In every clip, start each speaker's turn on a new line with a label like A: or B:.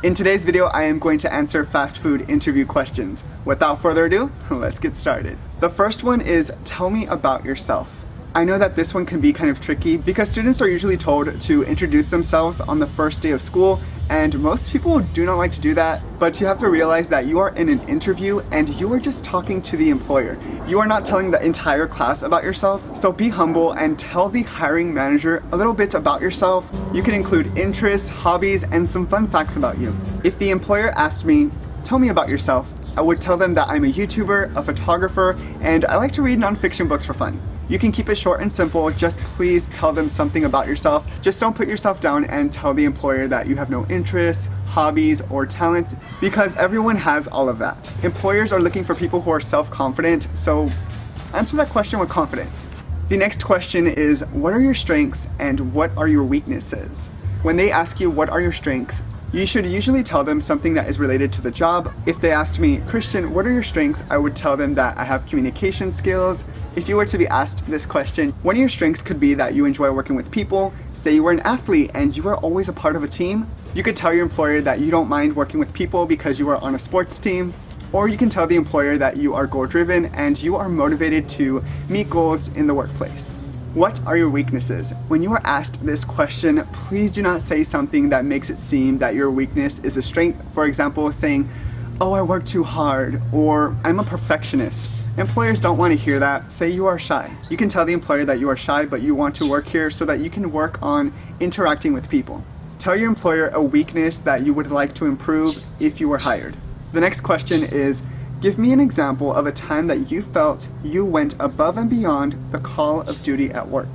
A: In today's video, I am going to answer fast food interview questions. Without further ado, let's get started. The first one is, tell me about yourself. I know that this one can be kind of tricky because students are usually told to introduce themselves on the first day of school, and most people do not like to do that, but you have to realize that you are in an interview and you are just talking to the employer. You are not telling the entire class about yourself, so be humble and tell the hiring manager a little bit about yourself. You can include interests, hobbies, and some fun facts about you. If the employer asked me, tell me about yourself, I would tell them that I'm a YouTuber, a photographer, and I like to read nonfiction books for fun. You can keep it short and simple, just please tell them something about yourself. Just don't put yourself down and tell the employer that you have no interests, hobbies, or talents, because everyone has all of that. Employers are looking for people who are self-confident, so answer that question with confidence. The next question is, what are your strengths and what are your weaknesses? When they ask you what are your strengths, you should usually tell them something that is related to the job. If they asked me, Christian, what are your strengths? I would tell them that I have communication skills. If you were to be asked this question, one of your strengths could be that you enjoy working with people. Say you were an athlete and you are always a part of a team. You could tell your employer that you don't mind working with people because you are on a sports team. Or you can tell the employer that you are goal-driven and you are motivated to meet goals in the workplace. What are your weaknesses? When you are asked this question, please do not say something that makes it seem that your weakness is a strength. For example, saying, oh, I work too hard, or I'm a perfectionist. Employers don't want to hear that. Say you are shy. You can tell the employer that you are shy, but you want to work here so that you can work on interacting with people. Tell your employer a weakness that you would like to improve if you were hired. The next question is, give me an example of a time that you felt you went above and beyond the call of duty at work.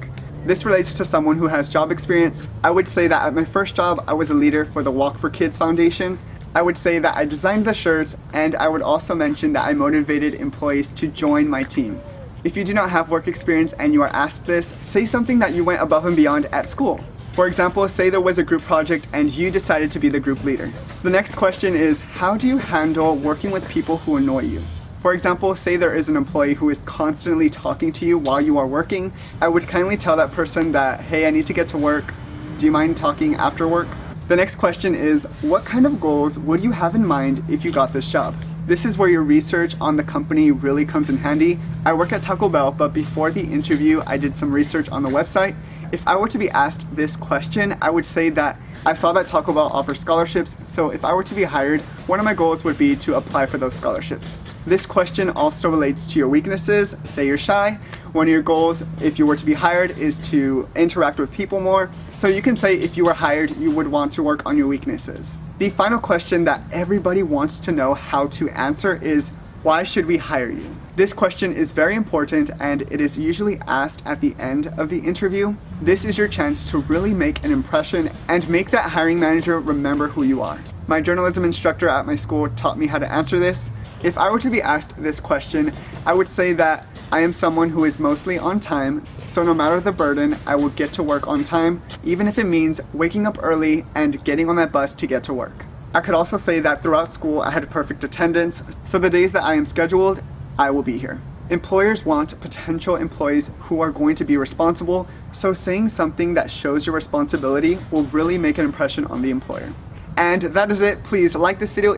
A: This relates to someone who has job experience. I would say that at my first job, I was a leader for the Walk for Kids Foundation. I would say that I designed the shirts, and I would also mention that I motivated employees to join my team. If you do not have work experience and you are asked this, say something that you went above and beyond at school. For example, say there was a group project and you decided to be the group leader. The next question is, how do you handle working with people who annoy you? For example, say there is an employee who is constantly talking to you while you are working. I would kindly tell that person that, hey, I need to get to work. Do you mind talking after work? The next question is, what kind of goals would you have in mind if you got this job? This is where your research on the company really comes in handy. I work at Taco Bell, but before the interview, I did some research on the website. If I were to be asked this question, I would say that I saw that Taco Bell offers scholarships, so if I were to be hired, one of my goals would be to apply for those scholarships. This question also relates to your weaknesses. Say you're shy. One of your goals, if you were to be hired, is to interact with people more. So you can say if you were hired, you would want to work on your weaknesses. The final question that everybody wants to know how to answer is, why should we hire you? This question is very important and it is usually asked at the end of the interview. This is your chance to really make an impression and make that hiring manager remember who you are. My journalism instructor at my school taught me how to answer this. If I were to be asked this question, I would say that I am someone who is mostly on time, so no matter the burden, I will get to work on time, even if it means waking up early and getting on that bus to get to work. I could also say that throughout school I had perfect attendance, so the days that I am scheduled, I will be here. Employers want potential employees who are going to be responsible, so saying something that shows your responsibility will really make an impression on the employer. And that is it. Please like this video.